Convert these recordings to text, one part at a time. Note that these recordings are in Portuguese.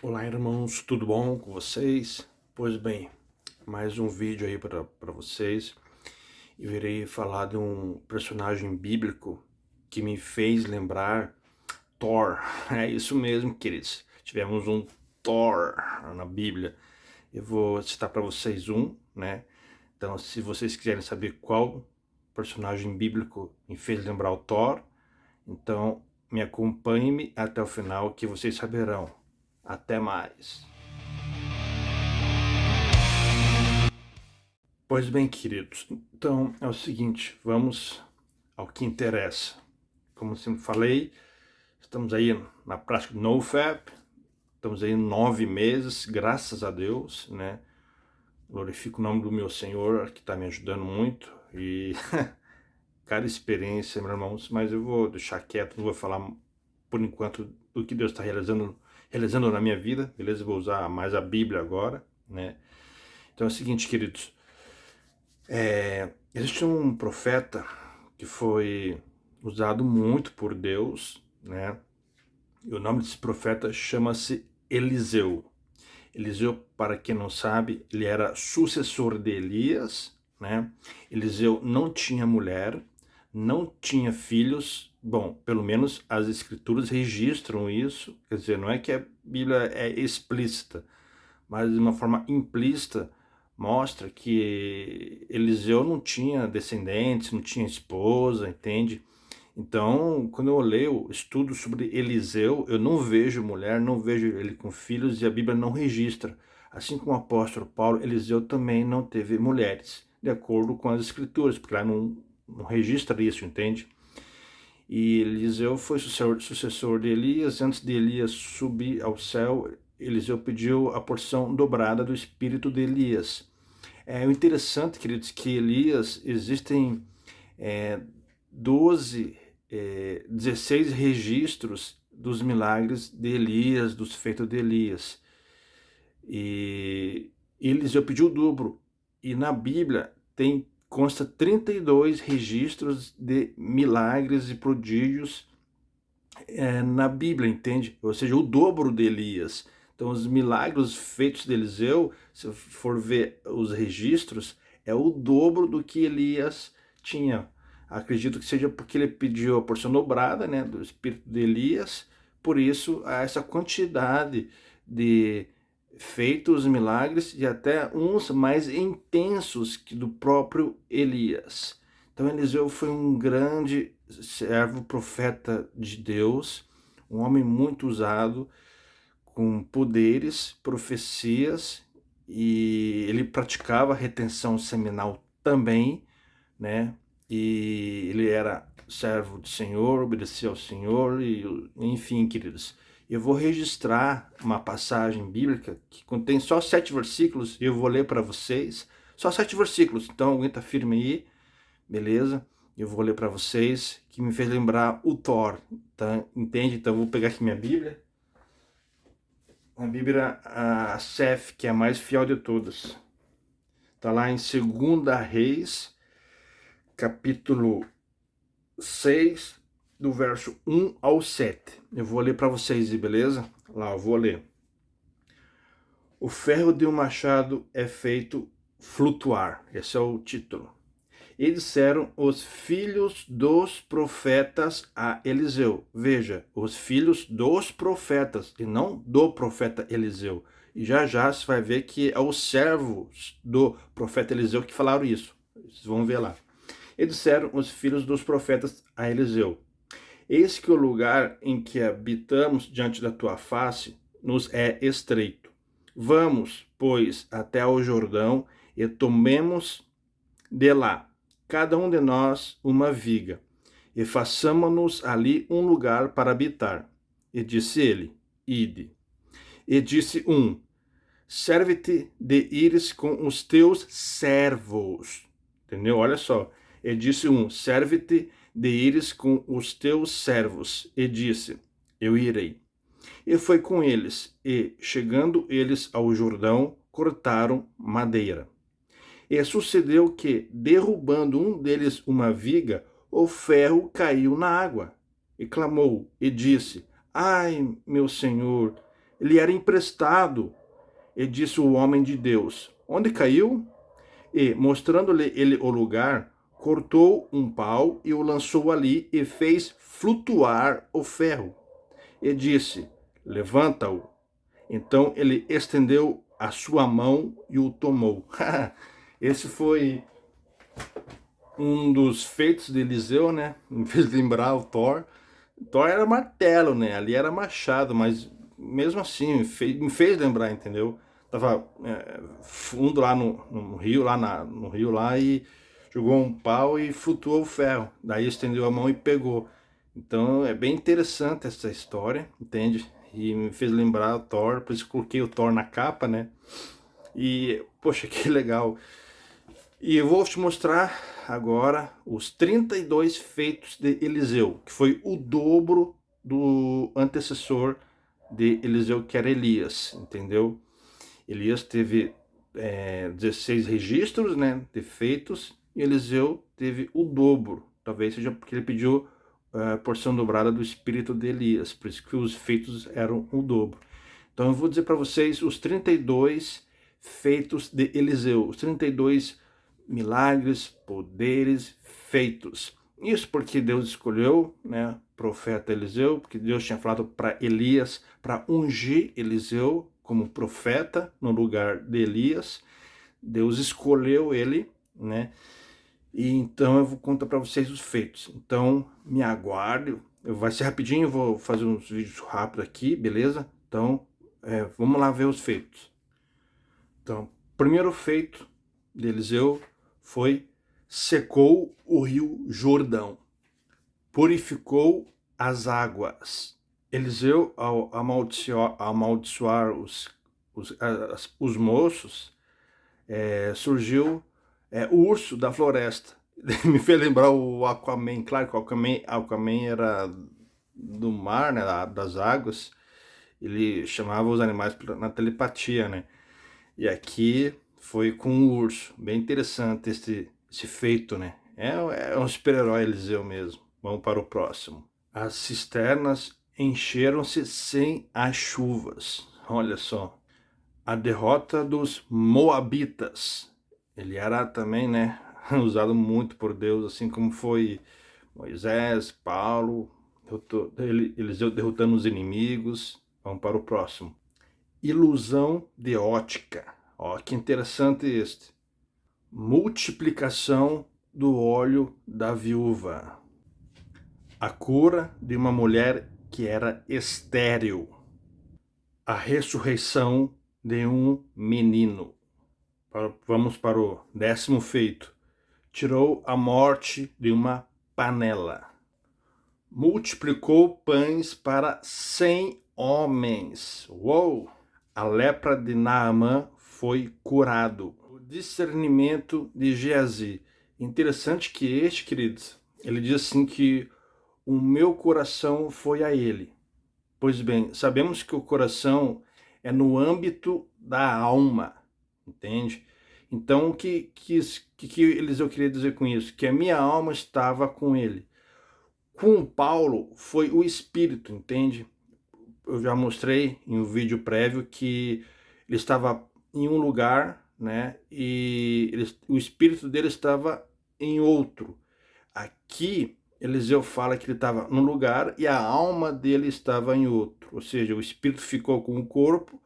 Olá, irmãos, tudo bom com vocês? Pois bem, mais um vídeo aí para vocês. Eu irei falar de um personagem bíblico que me fez lembrar Thor. É isso mesmo, queridos. Tivemos um Thor na Bíblia. Eu vou citar para vocês né? Então, se vocês quiserem saber qual personagem bíblico me fez lembrar o Thor, então me acompanhe até o final que vocês saberão. Até mais. Pois bem, queridos, então é o seguinte, vamos ao que interessa. Como sempre falei, estamos aí na prática do NoFap, estamos aí 9 meses, graças a Deus, né? Glorifico o nome do meu Senhor, que está me ajudando muito, e cada experiência, meus irmãos, mas eu vou deixar quieto, não vou falar por enquanto do que Deus está realizando na minha vida, beleza? Eu vou usar mais a Bíblia agora, né? Então é o seguinte, queridos, existe um profeta que foi usado muito por Deus, né? E o nome desse profeta chama-se Eliseu. Eliseu, para quem não sabe, ele era sucessor de Elias, né? Eliseu não tinha mulher, não tinha filhos. Bom, pelo menos as escrituras registram isso. Quer dizer, não é que a Bíblia é explícita, mas de uma forma implícita mostra que Eliseu não tinha descendentes, não tinha esposa, entende? Então, quando eu leio estudo sobre Eliseu, eu não vejo mulher, não vejo ele com filhos e a Bíblia não registra. Assim como o apóstolo Paulo, Eliseu também não teve mulheres, de acordo com as escrituras, porque lá não registra isso, entende? E Eliseu foi sucessor de Elias. Antes de Elias subir ao céu, Eliseu pediu a porção dobrada do espírito de Elias. O interessante, queridos, que Elias, existem 12, 16 registros dos milagres de Elias, dos feitos de Elias. E Eliseu pediu o dobro. E na Bíblia consta 32 registros de milagres e prodígios na Bíblia, entende? Ou seja, o dobro de Elias. Então, os milagres feitos de Eliseu, se for ver os registros, é o dobro do que Elias tinha. Acredito que seja porque ele pediu a porção dobrada, né, do espírito de Elias, por isso há essa quantidade de feitos milagres e até uns mais intensos que do próprio Elias. Então Eliseu foi um grande servo, profeta de Deus, um homem muito usado, com poderes, profecias, e ele praticava retenção seminal também, né? E ele era servo do Senhor, obedecia ao Senhor, e enfim, queridos. Eu vou registrar uma passagem bíblica que contém só 7 versículos, e eu vou ler para vocês. Só 7 versículos, então aguenta firme aí, beleza? Eu vou ler para vocês, que me fez lembrar o Thor, tá? Entende? Então eu vou pegar aqui minha Bíblia. A Bíblia, a Sef, que é a mais fiel de todas. Está lá em 2 Reis, capítulo 6, do verso 1 ao 7. Eu vou ler para vocês, beleza? Lá, eu vou ler. O ferro de um machado é feito flutuar. Esse é o título. E disseram os filhos dos profetas a Eliseu. Veja, os filhos dos profetas, e não do profeta Eliseu. E já já você vai ver que é os servos do profeta Eliseu que falaram isso. Vocês vão ver lá. E disseram os filhos dos profetas a Eliseu: eis que o lugar em que habitamos diante da tua face nos é estreito. Vamos, pois, até ao Jordão e tomemos de lá, cada um de nós, uma viga, e façamo-nos ali um lugar para habitar. E disse ele: ide. E disse um: serve-te de ires com os teus servos. Entendeu? Olha só. E disse um: serve-te de ires com os teus servos. E disse: eu irei. E foi com eles, e, chegando eles ao Jordão, cortaram madeira. E sucedeu que, derrubando um deles uma viga, o ferro caiu na água. E clamou, e disse: ai, meu senhor, lhe era emprestado. E disse o homem de Deus: onde caiu? E, mostrando-lhe ele o lugar, cortou um pau e o lançou ali e fez flutuar o ferro. E disse: levanta-o. Então ele estendeu a sua mão e o tomou. Esse foi um dos feitos de Eliseu, né? Me fez lembrar o Thor. Thor era martelo, né? Ali era machado, mas mesmo assim me fez lembrar, entendeu? Tava fundo lá no rio, no rio lá, e jogou um pau e flutuou o ferro. Daí estendeu a mão e pegou. Então é bem interessante essa história, entende? E me fez lembrar o Thor, por isso coloquei o Thor na capa, né? E, poxa, que legal. E eu vou te mostrar agora os 32 feitos de Eliseu, que foi o dobro do antecessor de Eliseu, que era Elias, entendeu? Elias teve 16 registros, né, de feitos, e Eliseu teve o dobro. Talvez seja porque ele pediu a porção dobrada do espírito de Elias, por isso que os feitos eram o dobro. Então eu vou dizer para vocês os 32 feitos de Eliseu, os 32 milagres, poderes feitos. Isso porque Deus escolheu, né, o profeta Eliseu, porque Deus tinha falado para Elias para ungir Eliseu como profeta no lugar de Elias. Deus escolheu ele, né? E então eu vou contar para vocês os feitos. Então me aguarde, vai ser rapidinho, eu vou fazer uns vídeos rápidos aqui, beleza? Então vamos lá ver os feitos. Então, primeiro feito de Eliseu foi: secou o rio Jordão, purificou as águas. Eliseu, ao amaldiçoar os moços, surgiu o urso da floresta. Me fez lembrar o Aquaman. Claro que o Aquaman era do mar, né, das águas. Ele chamava os animais na telepatia, né? E aqui foi com o urso. Bem interessante esse feito, né? É um super-herói Eliseu mesmo. Vamos para o próximo. As cisternas encheram-se sem as chuvas. Olha só. A derrota dos Moabitas. Ele era também, né, usado muito por Deus, assim como foi Moisés, Paulo, Eliseu derrotando os inimigos. Vamos para o próximo. Ilusão de ótica. Ó, que interessante este. Multiplicação do óleo da viúva. A cura de uma mulher que era estéril. A ressurreição de um menino. Vamos para o 10º feito. Tirou a morte de uma panela. Multiplicou pães para 100 homens. Uou! A lepra de Naamã foi curado. O discernimento de Geazi. Interessante que este, queridos, ele diz assim que o meu coração foi a ele. Pois bem, sabemos que o coração é no âmbito da alma, entende? Então, o que Eliseu queria dizer com isso? Que a minha alma estava com ele. Com Paulo foi o espírito, entende? Eu já mostrei em um vídeo prévio que ele estava em um lugar, né? E o espírito dele estava em outro. Aqui, Eliseu fala que ele estava num lugar e a alma dele estava em outro. Ou seja, o espírito ficou com o corpo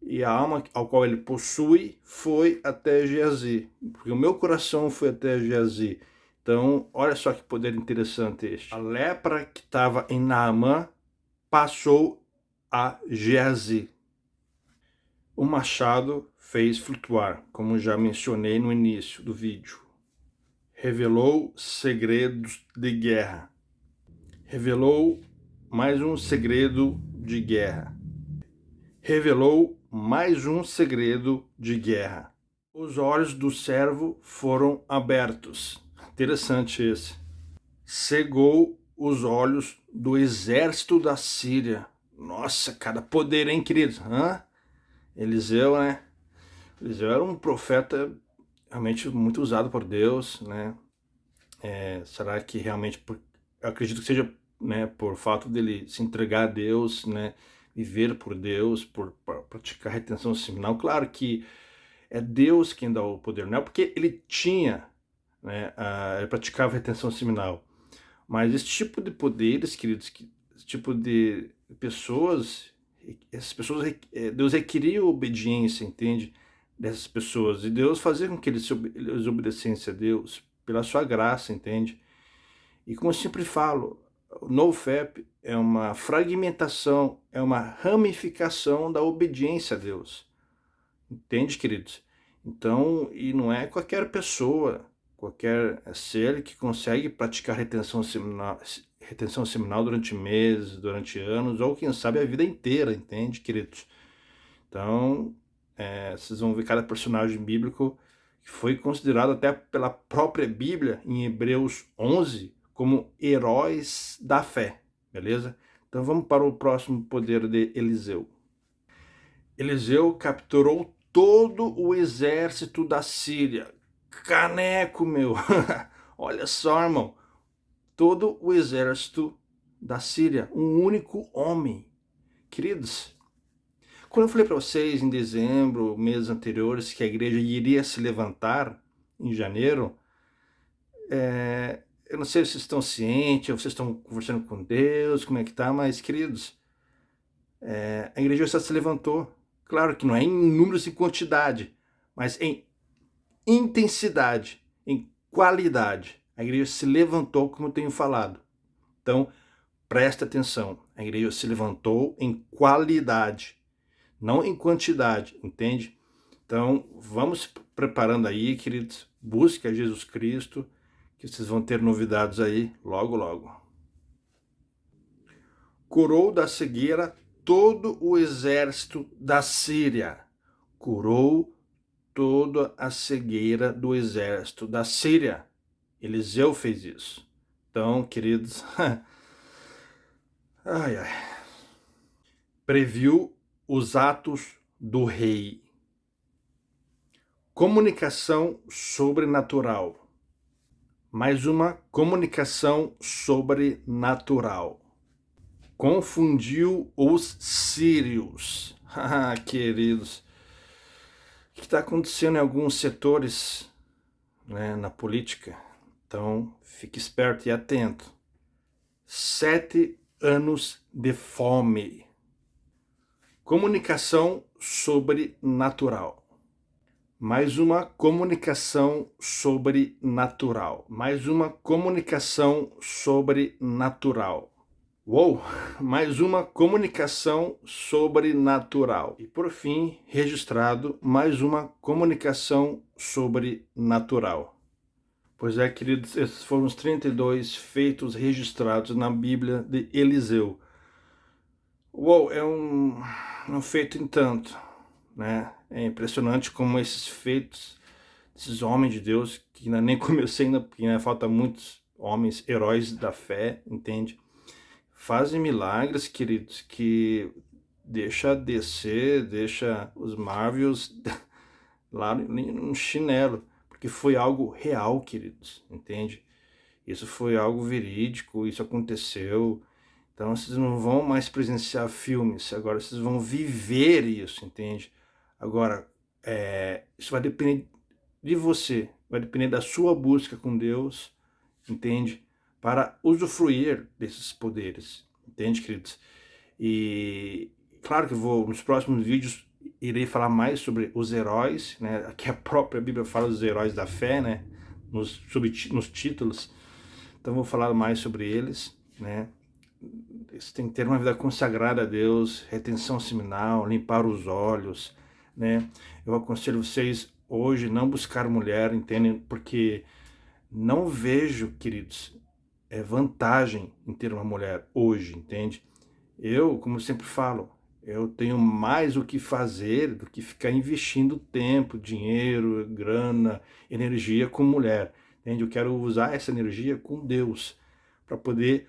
e a alma ao qual ele possui foi até Geazi. Porque o meu coração foi até Geazi. Então, olha só que poder interessante este. A lepra que estava em Naamã passou a Geazi. O machado fez flutuar, como já mencionei no início do vídeo. Revelou segredos de guerra. Revelou mais um segredo de guerra. Revelou mais um segredo de guerra. Os olhos do servo foram abertos. Interessante esse. Cegou os olhos do exército da Síria. Nossa, cada poder, hein, queridos? Eliseu, né? Eliseu era um profeta realmente muito usado por Deus, né? Será que realmente, eu acredito que seja, né, por fato dele se entregar a Deus, né? viver por Deus, por praticar retenção seminal. Claro que é Deus quem dá o poder, não é porque ele tinha, né, ele praticava retenção seminal. Mas esse tipo de poderes, queridos, esse tipo de pessoas, essas pessoas, Deus requeria obediência, entende? Dessas pessoas. E Deus fazia com que eles obedecessem a Deus pela sua graça, entende? E como eu sempre falo, o NoFap é uma fragmentação, é uma ramificação da obediência a Deus. Entende, queridos? Então, e não é qualquer pessoa, qualquer ser que consegue praticar retenção seminal durante meses, durante anos, ou quem sabe a vida inteira, entende, queridos? Então, vocês vão ver cada personagem bíblico que foi considerado até pela própria Bíblia, em Hebreus 11, como heróis da fé, beleza? Então vamos para o próximo poder de Eliseu. Eliseu capturou todo o exército da Síria. Caneco, meu! Olha só, irmão. Todo o exército da Síria. Um único homem. Queridos, quando eu falei para vocês em dezembro, meses anteriores, que a igreja iria se levantar em janeiro, eu não sei se vocês estão cientes, ou vocês estão conversando com Deus, como é que tá, mas, queridos, a igreja já se levantou. Claro que não é em números e quantidade, mas em intensidade, em qualidade. A igreja se levantou, como eu tenho falado. Então, presta atenção. A igreja se levantou em qualidade, não em quantidade, entende? Então, vamos preparando aí, queridos. Busque a Jesus Cristo, que vocês vão ter novidades aí logo, logo. Curou da cegueira todo o exército da Síria. Curou toda a cegueira do exército da Síria. Eliseu fez isso. Então, queridos, ai, ai. Previu os atos do rei. Comunicação sobrenatural. Mais uma comunicação sobrenatural. Confundiu os sírios. Ah, queridos, o que está acontecendo em alguns setores, né, na política? Então, fique esperto e atento. 7 anos de fome. Comunicação sobrenatural. Mais uma comunicação sobrenatural. Mais uma comunicação sobrenatural. Uou! Mais uma comunicação sobrenatural. E por fim, registrado mais uma comunicação sobrenatural. Pois é, queridos, esses foram os 32 feitos registrados na Bíblia de Eliseu. Uou, é um feito em tanto, né? É impressionante como esses feitos, esses homens de Deus, que ainda nem comecei ainda, porque ainda falta muitos homens, heróis da fé, entende? Fazem milagres, queridos, que deixa descer, deixa os Marvels lá no chinelo, porque foi algo real, queridos, entende? Isso foi algo verídico, isso aconteceu. Então vocês não vão mais presenciar filmes, agora vocês vão viver isso, entende? Agora, isso vai depender de você, vai depender da sua busca com Deus, entende? Para usufruir desses poderes, entende, queridos? E claro que nos próximos vídeos, irei falar mais sobre os heróis, né? Aqui a própria Bíblia fala dos heróis da fé, né? Nos títulos. Então vou falar mais sobre eles, né? Você tem que ter uma vida consagrada a Deus, retenção seminal, limpar os olhos, né? Eu aconselho vocês hoje não buscar mulher, entendem? Porque não vejo, queridos, vantagem em ter uma mulher hoje, entende? Eu, como sempre falo, eu tenho mais o que fazer do que ficar investindo tempo, dinheiro, grana, energia com mulher, entende? Eu quero usar essa energia com Deus para poder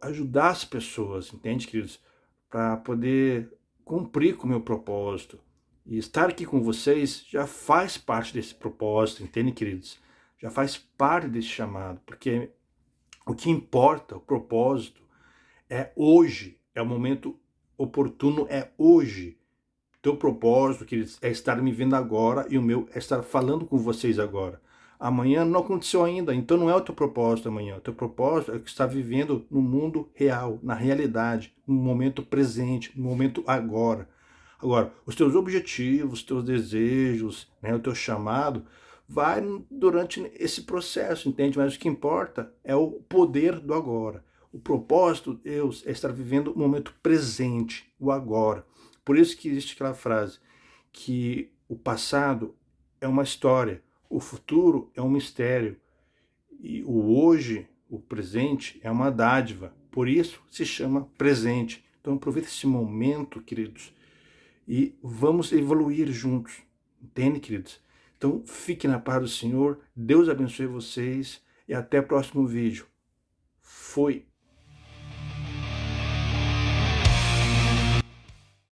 ajudar as pessoas, entende, queridos? Para poder cumprir com o meu propósito. E estar aqui com vocês já faz parte desse propósito, entende, queridos? Já faz parte desse chamado, porque o que importa, o propósito, é hoje, é o momento oportuno é hoje. Teu propósito, queridos, é estar me vendo agora e o meu é estar falando com vocês agora. Amanhã não aconteceu ainda, então não é o teu propósito amanhã. O teu propósito é que está vivendo no mundo real, na realidade, no momento presente, no momento agora. Agora, os teus objetivos, os teus desejos, né, o teu chamado, vai durante esse processo, entende? Mas o que importa é o poder do agora. O propósito, Deus, é estar vivendo o momento presente, o agora. Por isso que existe aquela frase que o passado é uma história, o futuro é um mistério e o hoje, o presente, é uma dádiva. Por isso se chama presente. Então aproveita esse momento, queridos, e vamos evoluir juntos. Entende, queridos? Então fique na paz do Senhor, Deus abençoe vocês e até o próximo vídeo. Foi!